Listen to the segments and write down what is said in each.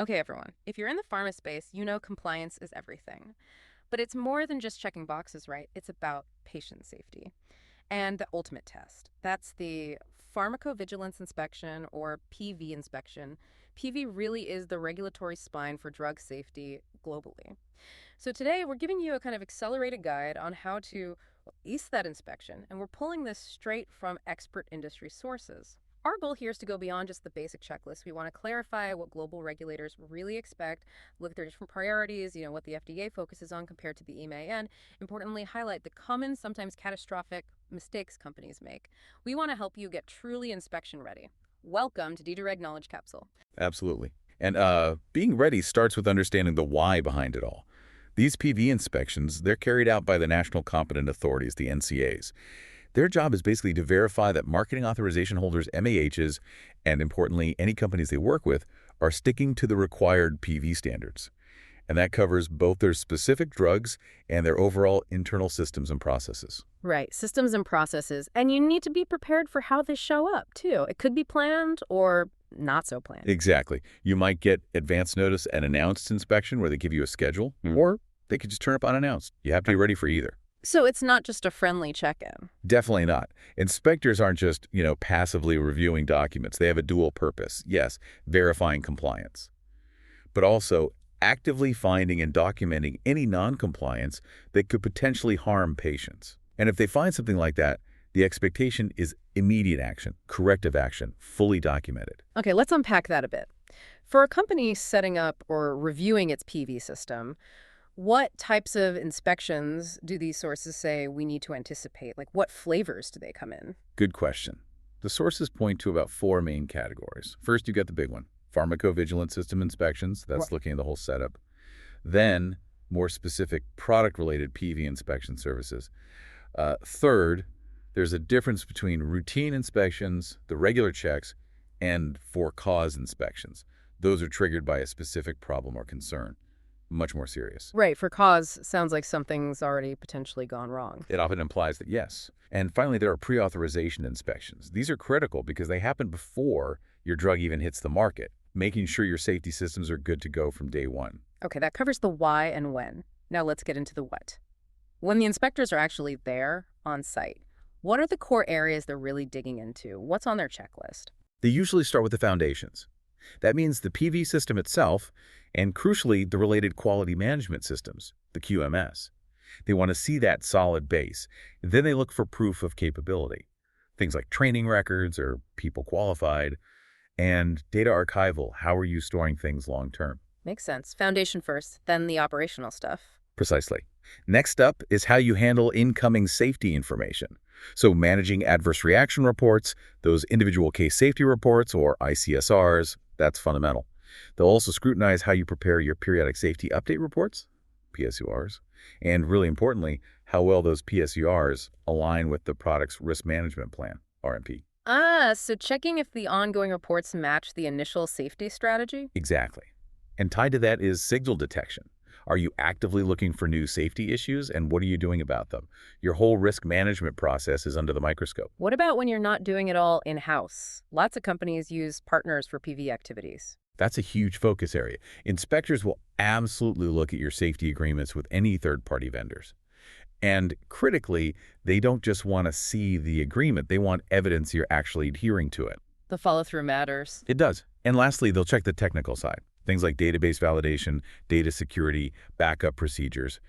Okay, everyone, if you're in the pharma space, you know compliance is everything. But it's more than just checking boxes, right? It's about patient safety. And the ultimate test. That's the pharmacovigilance inspection or PV inspection. PV really is the regulatory spine for drug safety globally. So today we're giving you a kind of accelerated guide on how to ace that inspection, and we're pulling this straight from expert industry sources. Our goal here is to go beyond just the basic checklist. We want to clarify what global regulators really expect, look at their different priorities, what the FDA focuses on compared to the EMA, and importantly, highlight the common, sometimes catastrophic mistakes companies make. We want to help you get truly inspection ready. Welcome to DDReg Knowledge Capsule. Absolutely. And being ready starts with understanding the why behind it all. These PV inspections, they're carried out by the National Competent Authorities, the NCAs. Their job is basically to verify that marketing authorization holders, MAHs, and importantly, any companies they work with, are sticking to the required PV standards. And that covers both their specific drugs and their overall internal systems and processes. Right, systems and processes. And you need to be prepared for how they show up, too. It could be planned or not so planned. Exactly. You might get advance notice and announced inspection where they give you a schedule, or they could just turn up unannounced. You have to be ready for either. So it's not just a friendly check-in. Definitely not. Inspectors aren't just, passively reviewing documents. They have a dual purpose. Yes, verifying compliance, but also actively finding and documenting any non-compliance that could potentially harm patients. And if they find something like that, the expectation is immediate action, corrective action, fully documented. Okay, let's unpack that a bit. For a company setting up or reviewing its PV system, what types of inspections do these sources say we need to anticipate? Like, what flavors do they come in? Good question. The sources point to about four main categories. First, you got the big one, pharmacovigilance system inspections. Wha- That's looking at the whole setup. Then, more specific product-related PV inspection services. Third, there's a difference between routine inspections, the regular checks, and for-cause inspections. Those are triggered by a specific problem or concern. Much more serious. Right, for cause sounds like something's already potentially gone wrong. It often implies that yes. And finally, there are pre-authorization inspections. These are critical because they happen before your drug even hits the market, making sure your safety systems are good to go from day one. Okay, that covers the why and when. Now let's get into the what. When the inspectors are actually there on site, what are the core areas they're really digging into? What's on their checklist? They usually start with the foundations. That means the PV system itself, and crucially, the related quality management systems, the QMS. They want to see that solid base. Then they look for proof of capability. Things like training records or people qualified, and data archival. How are you storing things long term? Makes sense. Foundation first, then the operational stuff. Precisely. Next up is how you handle incoming safety information. So managing adverse reaction reports, those individual case safety reports or ICSRs, that's fundamental. They'll also scrutinize how you prepare your periodic safety update reports, PSURs, and really importantly, how well those PSURs align with the product's risk management plan, RMP. So checking if the ongoing reports match the initial safety strategy? Exactly. And tied to that is signal detection. Are you actively looking for new safety issues, and what are you doing about them? Your whole risk management process is under the microscope. What about when you're not doing it all in-house? Lots of companies use partners for PV activities. That's a huge focus area. Inspectors will absolutely look at your safety agreements with any third-party vendors. And critically, they don't just want to see the agreement, they want evidence you're actually adhering to it. The follow-through matters. It does. And lastly, they'll check the technical side. Things like database validation, data security, backup procedures.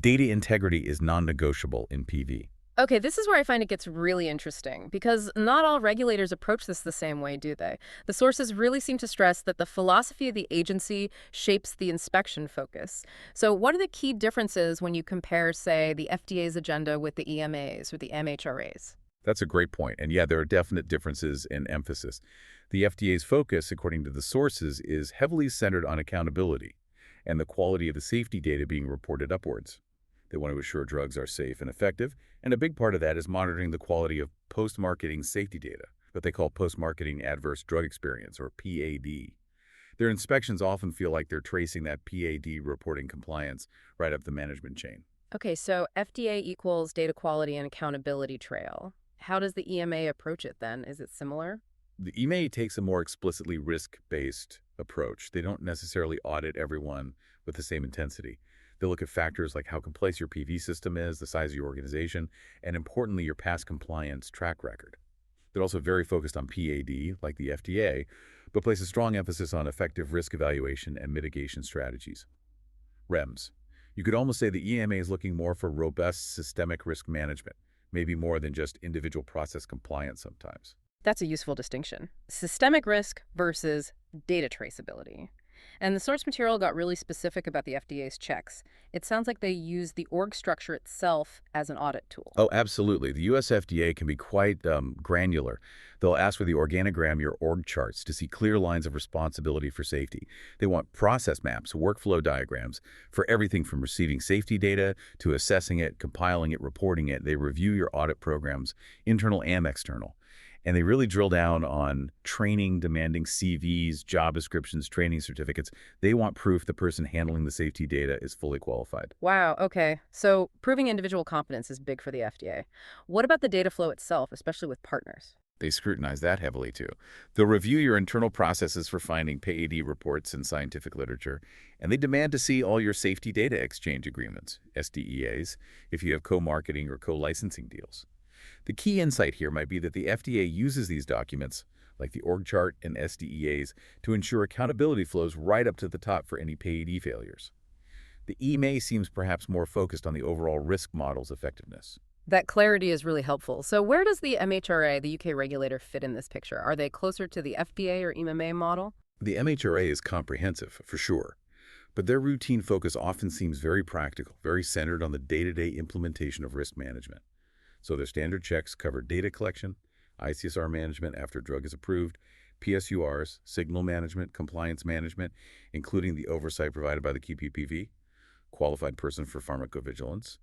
Data integrity is non-negotiable in PV. Okay, this is where I find it gets really interesting, because not all regulators approach this the same way, do they? The sources really seem to stress that the philosophy of the agency shapes the inspection focus. So what are the key differences when you compare, say, the FDA's agenda with the EMAs or the MHRAs? That's a great point. And yeah, there are definite differences in emphasis. The FDA's focus, according to the sources, is heavily centered on accountability and the quality of the safety data being reported upwards. They want to assure drugs are safe and effective, and a big part of that is monitoring the quality of post-marketing safety data, what they call post-marketing adverse drug experience, or PAD. Their inspections often feel like they're tracing that PAD reporting compliance right up the management chain. Okay, so FDA equals data quality and accountability trail. How does the EMA approach it then? Is it similar? The EMA takes a more explicitly risk-based approach. They don't necessarily audit everyone with the same intensity. They look at factors like how complex your PV system is, the size of your organization, and importantly, your past compliance track record. They're also very focused on PAD, like the FDA, but place a strong emphasis on effective risk evaluation and mitigation strategies. REMS. You could almost say the EMA is looking more for robust systemic risk management, maybe more than just individual process compliance sometimes. That's a useful distinction. Systemic risk versus data traceability. And the source material got really specific about the FDA's checks. It sounds like they use the org structure itself as an audit tool. Oh, absolutely. The US FDA can be quite granular. They'll ask for the organogram, your org charts, to see clear lines of responsibility for safety. They want process maps, workflow diagrams for everything from receiving safety data to assessing it, compiling it, reporting it. They review your audit programs, internal and external. And they really drill down on training, demanding CVs, job descriptions, training certificates. They want proof the person handling the safety data is fully qualified. Wow, okay. So proving individual competence is big for the FDA. What about the data flow itself, especially with partners? They scrutinize that heavily, too. They'll review your internal processes for finding PAD reports in scientific literature, and they demand to see all your safety data exchange agreements, SDEAs, if you have co-marketing or co-licensing deals. The key insight here might be that the FDA uses these documents, like the org chart and SDEAs, to ensure accountability flows right up to the top for any PAD failures. The EMA seems perhaps more focused on the overall risk model's effectiveness. That clarity is really helpful. So where does the MHRA, the UK regulator, fit in this picture? Are they closer to the FDA or EMA model? The MHRA is comprehensive, for sure, but their routine focus often seems very practical, very centered on the day-to-day implementation of risk management. So their standard checks cover data collection, ICSR management after a drug is approved, PSURs, signal management, compliance management, including the oversight provided by the QPPV, Qualified Person for Pharmacovigilance.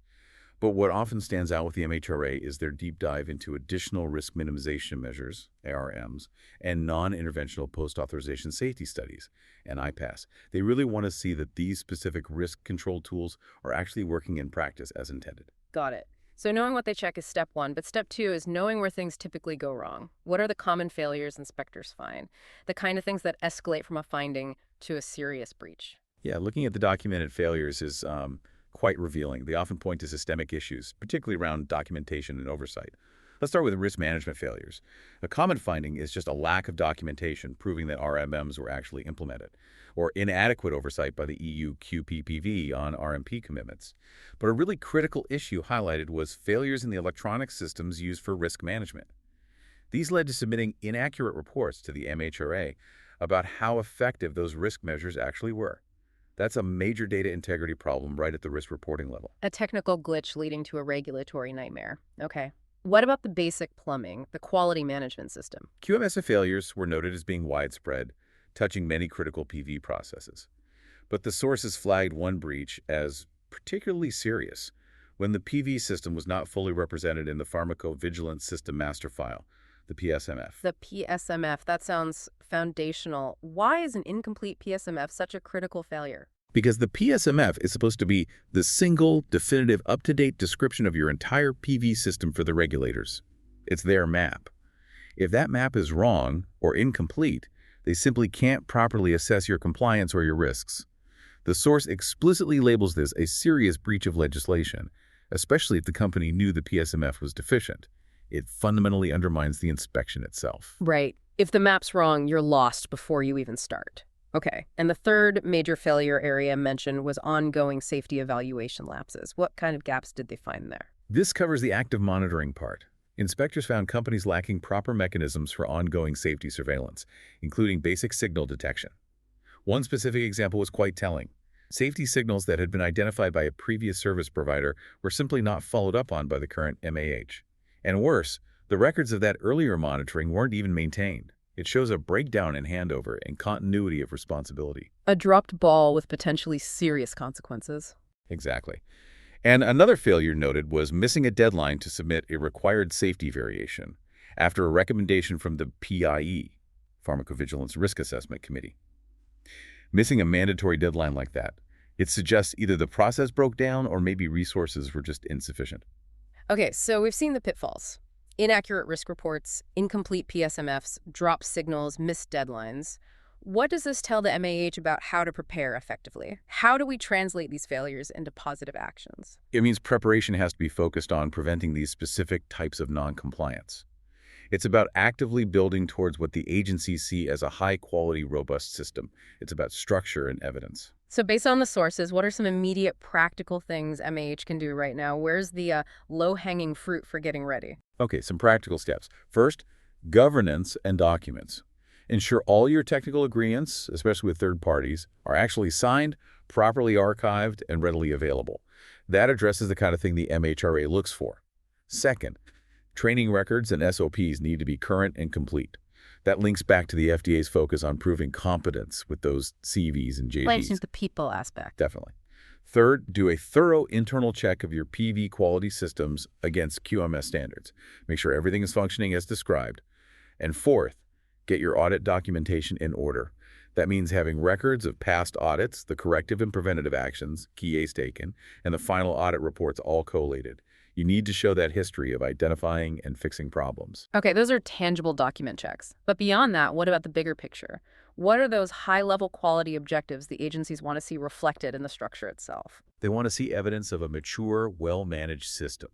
But what often stands out with the MHRA is their deep dive into additional risk minimization measures, ARMs, and non-interventional post-authorization safety studies, and IPAS. They really want to see that these specific risk control tools are actually working in practice as intended. Got it. So knowing what they check is step one, but step two is knowing where things typically go wrong. What are the common failures inspectors find? The kind of things that escalate from a finding to a serious breach. Yeah, looking at the documented failures is quite revealing. They often point to systemic issues, particularly around documentation and oversight. Let's start with risk management failures. A common finding is just a lack of documentation proving that RMMs were actually implemented, or inadequate oversight by the EU QPPV on RMP commitments. But a really critical issue highlighted was failures in the electronic systems used for risk management. These led to submitting inaccurate reports to the MHRA about how effective those risk measures actually were. That's a major data integrity problem right at the risk reporting level. A technical glitch leading to a regulatory nightmare. Okay. What about the basic plumbing, the quality management system? QMS failures were noted as being widespread, touching many critical PV processes. But the sources flagged one breach as particularly serious when the PV system was not fully represented in the Pharmacovigilance System Master File, the PSMF. The PSMF, that sounds foundational. Why is an incomplete PSMF such a critical failure? Because the PSMF is supposed to be the single, definitive, up-to-date description of your entire PV system for the regulators. It's their map. If that map is wrong or incomplete, they simply can't properly assess your compliance or your risks. The source explicitly labels this a serious breach of legislation, especially if the company knew the PSMF was deficient. It fundamentally undermines the inspection itself. Right. If the map's wrong, you're lost before you even start. Okay. And the third major failure area mentioned was ongoing safety evaluation lapses. What kind of gaps did they find there? This covers the active monitoring part. Inspectors found companies lacking proper mechanisms for ongoing safety surveillance, including basic signal detection. One specific example was quite telling. Safety signals that had been identified by a previous service provider were simply not followed up on by the current MAH. And worse, the records of that earlier monitoring weren't even maintained. It shows a breakdown in handover and continuity of responsibility. A dropped ball with potentially serious consequences. Exactly. And another failure noted was missing a deadline to submit a required safety variation after a recommendation from the PIE, Pharmacovigilance Risk Assessment Committee. Missing a mandatory deadline like that, it suggests either the process broke down or maybe resources were just insufficient. Okay, so we've seen the pitfalls. Inaccurate risk reports, incomplete PSMFs, dropped signals, missed deadlines. What does this tell the MAH about how to prepare effectively? How do we translate these failures into positive actions? It means preparation has to be focused on preventing these specific types of noncompliance. It's about actively building towards what the agencies see as a high-quality, robust system. It's about structure and evidence. So, based on the sources, what are some immediate practical things MAH can do right now? Where's the low hanging fruit for getting ready? Okay, some practical steps. First, governance and documents. Ensure all your technical agreements, especially with third parties, are actually signed, properly archived, and readily available. That addresses the kind of thing the MHRA looks for. Second, training records and SOPs need to be current and complete. That links back to the FDA's focus on proving competence with those CVs and Playing JVs. the people aspect. Definitely. Third, do a thorough internal check of your PV quality systems against QMS standards. Make sure everything is functioning as described. And fourth, get your audit documentation in order. That means having records of past audits, the corrective and preventative actions, key A's taken, and the final audit reports all collated. You need to show that history of identifying and fixing problems. Okay, those are tangible document checks. But beyond that, what about the bigger picture? What are those high level quality objectives the agencies want to see reflected in the structure itself? They want to see evidence of a mature, well-managed system.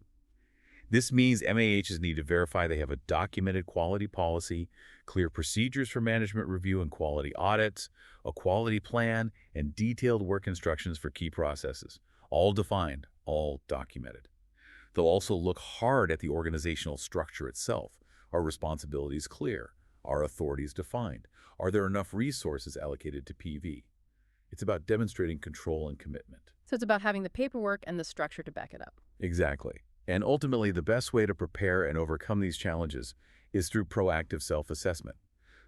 This means MAHs need to verify they have a documented quality policy, clear procedures for management review and quality audits, a quality plan, and detailed work instructions for key processes, all defined, all documented. They'll also look hard at the organizational structure itself. Are responsibilities clear? Are authorities defined? Are there enough resources allocated to PV? It's about demonstrating control and commitment. So it's about having the paperwork and the structure to back it up. Exactly. And ultimately, the best way to prepare and overcome these challenges is through proactive self-assessment.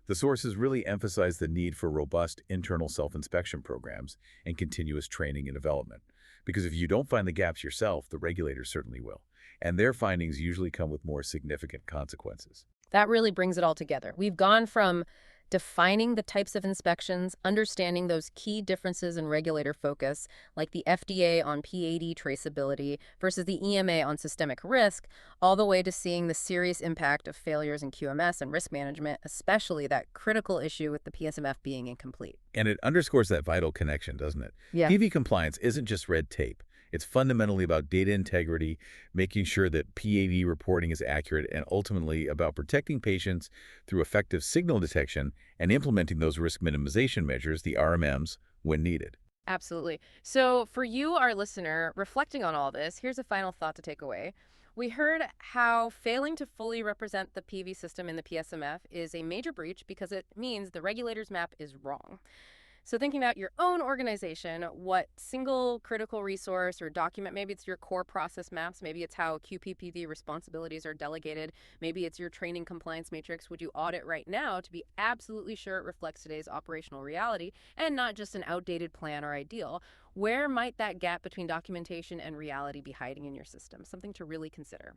The sources really emphasize the need for robust internal self-inspection programs and continuous training and development. Because if you don't find the gaps yourself, the regulators certainly will. And their findings usually come with more significant consequences. That really brings it all together. We've gone from defining the types of inspections, understanding those key differences in regulator focus, like the FDA on PAD traceability versus the EMA on systemic risk, all the way to seeing the serious impact of failures in QMS and risk management, especially that critical issue with the PSMF being incomplete. And it underscores that vital connection, doesn't it? Yeah. PV compliance isn't just red tape. It's fundamentally about data integrity, making sure that PAV reporting is accurate, and ultimately about protecting patients through effective signal detection and implementing those risk minimization measures, the RMMs, when needed. Absolutely. So, for you, our listener, reflecting on all this, here's a final thought to take away. We heard how failing to fully represent the PV system in the PSMF is a major breach because it means the regulator's map is wrong. So thinking about your own organization, what single critical resource or document, maybe it's your core process maps, maybe it's how QPPV responsibilities are delegated, maybe it's your training compliance matrix, would you audit right now to be absolutely sure it reflects today's operational reality and not just an outdated plan or ideal? Where might that gap between documentation and reality be hiding in your system? Something to really consider.